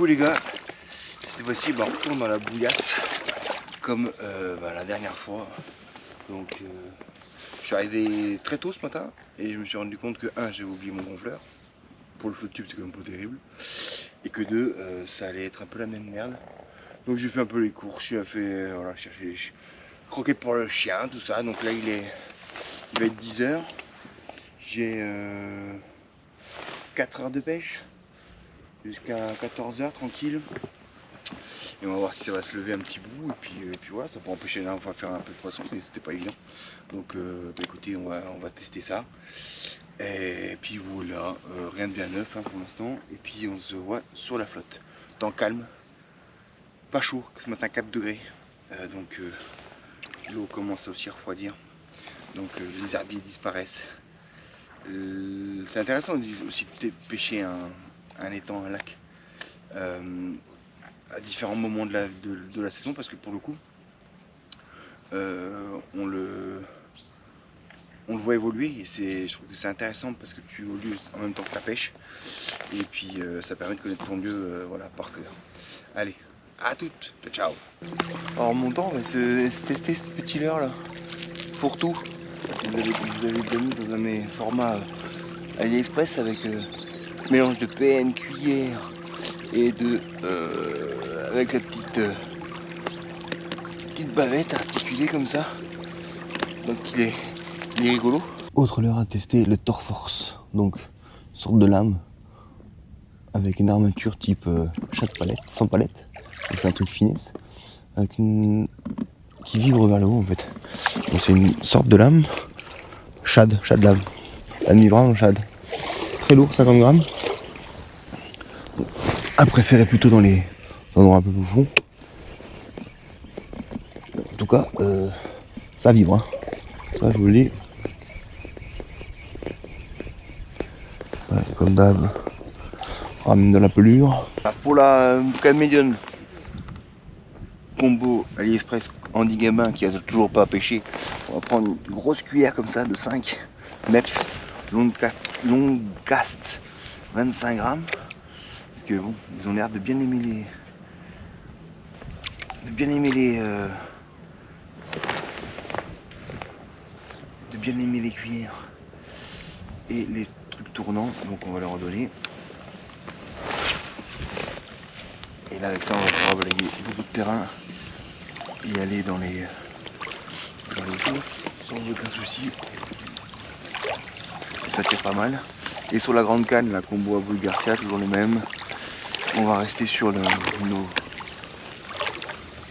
les gars, cette fois-ci on retourne dans la bouillasse comme la dernière fois. Donc je suis arrivé très tôt ce matin et je me suis rendu compte que j'avais oublié mon gonfleur. Pour le flot tube c'est quand même pas terrible. Et que ça allait être un peu la même merde. Donc j'ai fait un peu les courses, j'ai fait chercher les croquettes pour le chien, tout ça. Donc là il va être 10 h. J'ai 4 heures de pêche jusqu'à 14 h tranquille. Et on va voir si ça va se lever un petit bout. Et puis voilà, ça pourrait empêcher on va faire un peu de poisson, mais c'était pas évident. Donc écoutez, on va tester ça. Et puis voilà, rien de bien neuf pour l'instant. Et puis on se voit sur la flotte. Temps calme, pas chaud, ce matin 4 degrés. Donc l'eau commence aussi à refroidir. Donc les herbiers disparaissent. C'est intéressant aussi de pêcher un étang, un lac à différents moments de la saison, parce que pour le coup on le voit évoluer et je trouve que c'est intéressant parce que tu évolues en même temps que ta pêche et puis ça permet de connaître ton lieu par cœur. Allez, à toutes, ciao. Alors mon temps, on va se tester ce petit leurre là, pour tout. Vous avez bien mis dans un de mes formats AliExpress avec mélange de PN, cuillère et avec la petite bavette articulée comme ça. Donc il est rigolo. Autre leurre à tester, le Torforce. Donc une sorte de lame avec une armature type chaque palette, sans palette. C'est un truc finesse avec qui vibre vers le haut en fait. Donc c'est une sorte de lame shad lame. Lame vibrante en shad. Très lourd, 50 grammes. À préférer plutôt dans les endroits un peu profonds. En tout cas, ça vibre. Hein. Ça, je vous le dis. Ouais, comme d'hab, on ramène de la pelure. Pour la canne médiane, combo AliExpress Andy Gabin qui a toujours pas pêché, on va prendre une grosse cuillère comme ça de 5 meps, long cast, 25 grammes. Parce que bon, ils ont l'air de bien aimer les cuillères et les trucs tournants, donc on va leur en donner. Et là avec ça on va pouvoir balayer beaucoup de terrain et aller dans les eaux sans aucun souci. Ça tire pas mal. Et sur la grande canne, la combo Aboul Garcia, toujours les mêmes. On va rester sur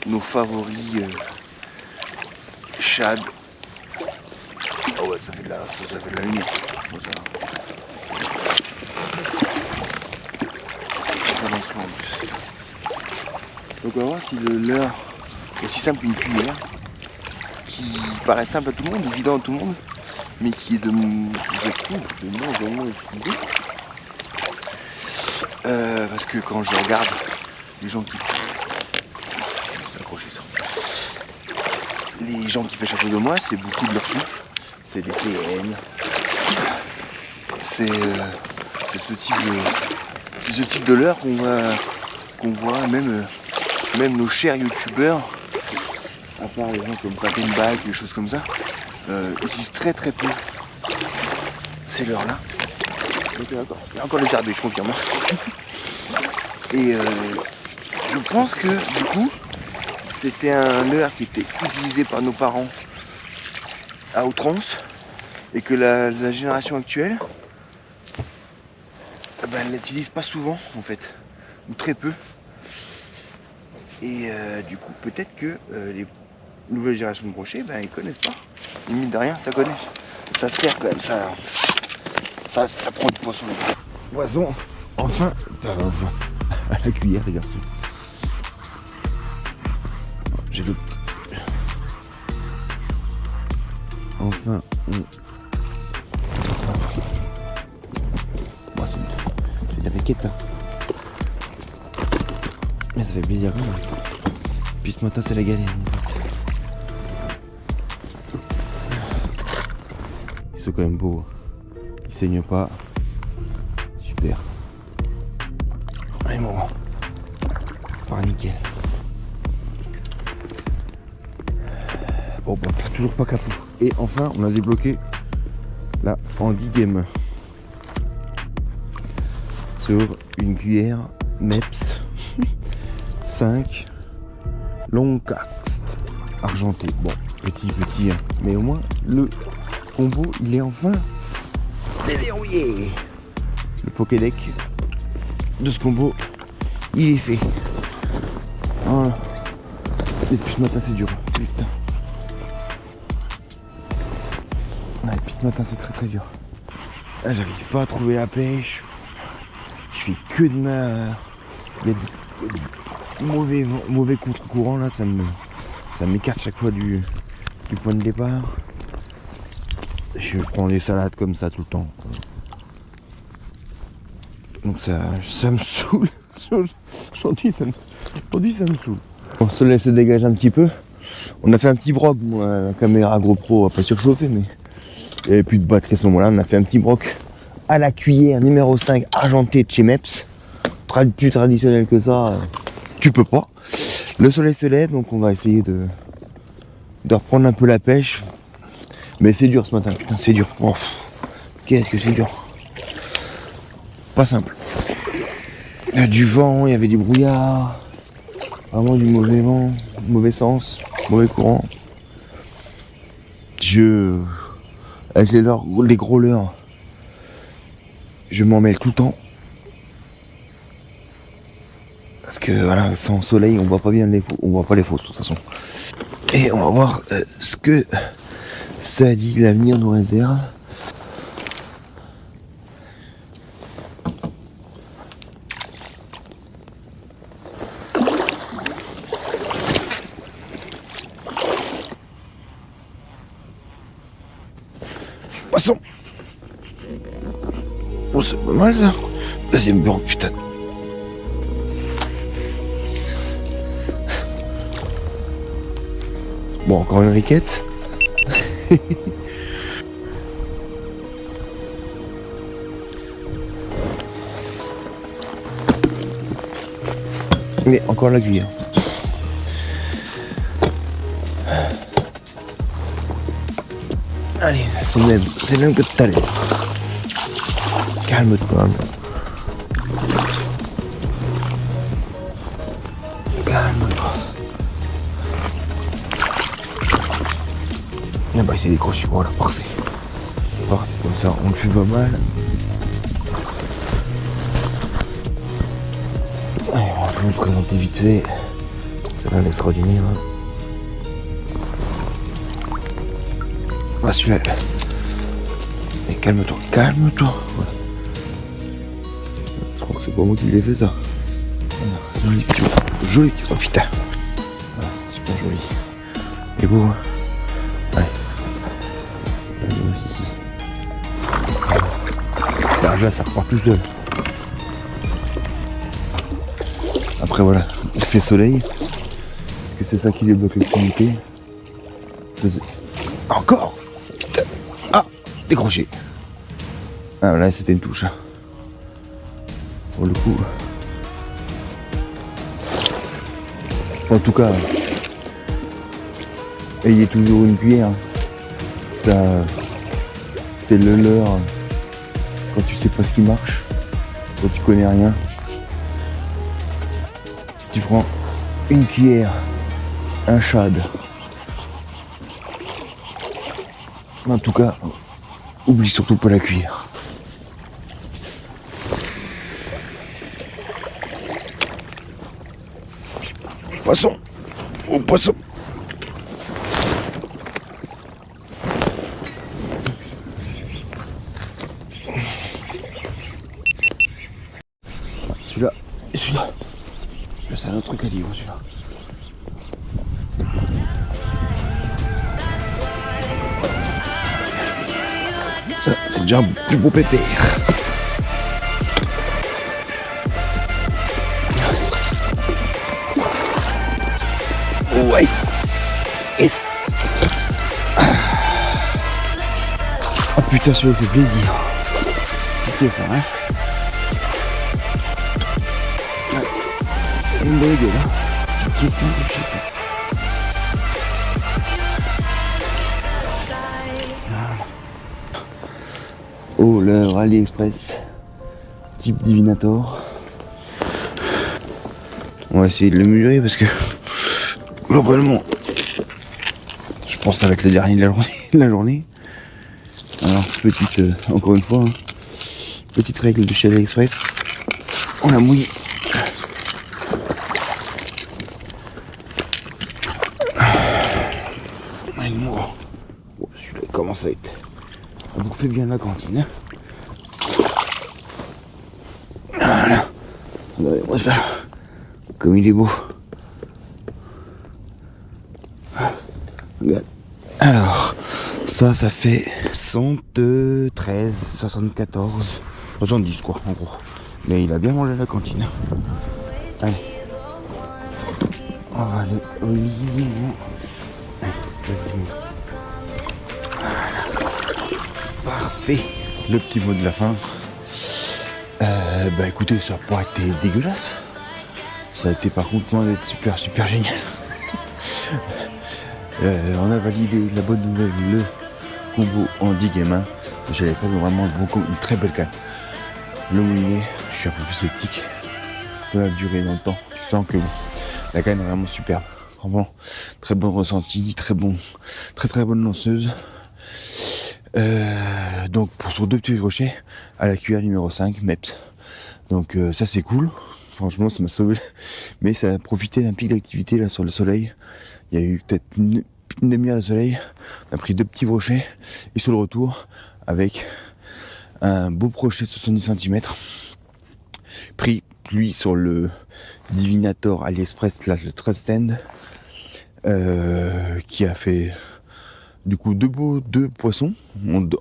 nos favoris shad. Oh ouais, ça fait de la lumière. Bon, ça avance en plus. Donc on va voir si le leurre est aussi simple qu'une cuillère, qui paraît simple à tout le monde, évident à tout le monde, mais qui est je trouve de moins en moins utilisé. Parce que quand je regarde les gens qui pêchent à côté de moi, c'est beaucoup de leur souple, c'est des PN, c'est ce type de leurre qu'on voit, même nos chers youtubeurs, à part les gens comme Papenbach, des choses comme ça, utilisent très peu ces leurres là. Donc il y a encore les herbiers, je confirme. Et je pense que du coup c'était un leurre qui était utilisé par nos parents à outrance et que la génération actuelle elle l'utilise pas souvent en fait, ou très peu. Et du coup peut-être que les nouvelles générations de brochets ils connaissent pas. Limite de rien, ça connaissent. Ça sert quand même, ça prend du poisson. Poisson, enfin, à la cuillère les garçons. J'ai le... Enfin, moi c'est des raquettes. Hein. Mais ça fait plaisir quand même. Puis ce matin c'est la galère. Ils sont quand même beaux. Ils saignent pas. Super. Allez, bon. phare nickel. Bon bah toujours pas capot. Et enfin on a débloqué la Handy Game sur une cuillère MEPS 5 long cast argenté. Bon petit hein. Mais au moins le combo il est enfin déverrouillé. Le Pokédex de ce combo il est fait. Voilà. Et depuis ce matin c'est dur. Putain. Ouais, depuis ce matin c'est très dur. Là, j'arrive pas à trouver la pêche. Je fais que de ma. Il y a du mauvais contre-courant là, ça m'écarte chaque fois du point de départ. Je prends des salades comme ça tout le temps. Donc ça me saoule. Aujourd'hui ça me saoule. Bon, le soleil se dégage un petit peu. On a fait un petit broc, moi, la caméra GoPro a pas surchauffé, mais il n'y avait plus de batterie à ce moment-là. On a fait un petit broc à la cuillère numéro 5 argenté de chez MEPS. Plus traditionnel que ça, tu peux pas. Le soleil se lève, donc on va essayer de reprendre un peu la pêche. Mais c'est dur ce matin, putain, c'est dur. Oh, qu'est-ce que c'est dur. Pas simple. Il y a du vent, il y avait du brouillard. Vraiment du mauvais vent, mauvais sens, mauvais courant. Avec les gros leurres, je m'en mêle tout le temps. Parce que voilà, sans soleil, on voit pas bien on voit pas les fausses de toute façon. Et on va voir ce que ça dit l'avenir nous réserve. Poisson. Oh, c'est pas mal ça. Deuxième bureau, putain. Bon, encore une riquette. Mais encore la cuillère. Allez, c'est le même que tout à l'heure. Calme-toi. Calme-toi. Ah bah il s'est décroché, voilà, parfait. Parfait, comme ça on le fait pas mal. Allez, on va vous présenter vite fait. C'est rien d'extraordinaire. Ah celui-là. Mais calme-toi, calme-toi. Voilà. Je crois que c'est pas moi qui lui ai fait ça. Joli petit, oh putain. Ah, super joli. Et beau hein. Là ça repart tout seul. Après voilà, il fait soleil. Parce que c'est ça qui débloque l'activité. Encore. Putain. Ah, décroché. Ah là c'était une touche. Pour le coup. En tout cas, ayez toujours une cuillère. Ça, c'est le leurre. Quand tu sais pas ce qui marche, quand tu connais rien, tu prends une cuillère, un shad. En tout cas, oublie surtout pas la cuillère. Poisson! Oh poisson! Celui-là, et celui-là. C'est un autre truc à livre, celui-là. Ça, c'est déjà un plus beau pépère. Ouais, yes. Oh putain, celui-là fait plaisir. Ok, hein. une bonne gueule, hein. Qu'est-ce qu'on fait, ça? Oh, leur AliExpress type Divinator. On va essayer de le mesurer parce que globalement je pense que ça va être le dernier de la journée. Alors petite encore une fois hein, petite règle de chez AliExpress, on la mouille. Celui-là commence à être à bouffer bien la cantine. Voilà. Regardez-moi ça. Comme il est beau. Regarde. Alors, ça fait 73, 74, 70 quoi, en gros. Mais il a bien mangé la cantine. Allez. On va aller au lisement. Voilà. Parfait. Le petit mot de la fin. Bah écoutez, ça n'a pas été dégueulasse. Ça a été par contre loin d'être super génial. On a validé la bonne nouvelle, le combo en 10 gamins. J'avais pas vraiment une très belle canne. Le moulinet, je suis un peu plus sceptique. De la durée dans le temps. Tu sens que bon, la canne est vraiment superbe. Vraiment très bon ressenti, très bonne lanceuse. Donc pour sur 2 petits crochets à la cuillère numéro 5, MEPS. Donc ça c'est cool. Franchement ça m'a sauvé. Mais ça a profité d'un pic d'activité là sur le soleil. Il y a eu peut-être une demi-heure de soleil. On a pris 2 petits brochets. Et sur le retour, avec un beau brochet de 70 cm. Pris lui sur le Divinator AliExpress, là, le Trust End. Qui a fait du coup 2 poissons.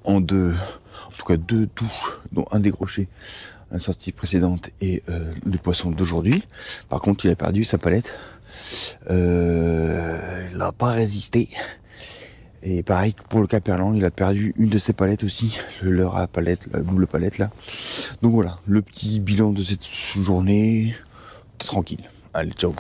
En tout cas 2 touches, dont un décroché à la sortie précédente et le poisson d'aujourd'hui. Par contre il a perdu sa palette. Il n'a pas résisté. Et pareil que pour le Caperlan, il a perdu une de ses palettes aussi, le leurre à palette, la double palette là. Donc voilà, le petit bilan de cette journée, tranquille. Allez, ciao.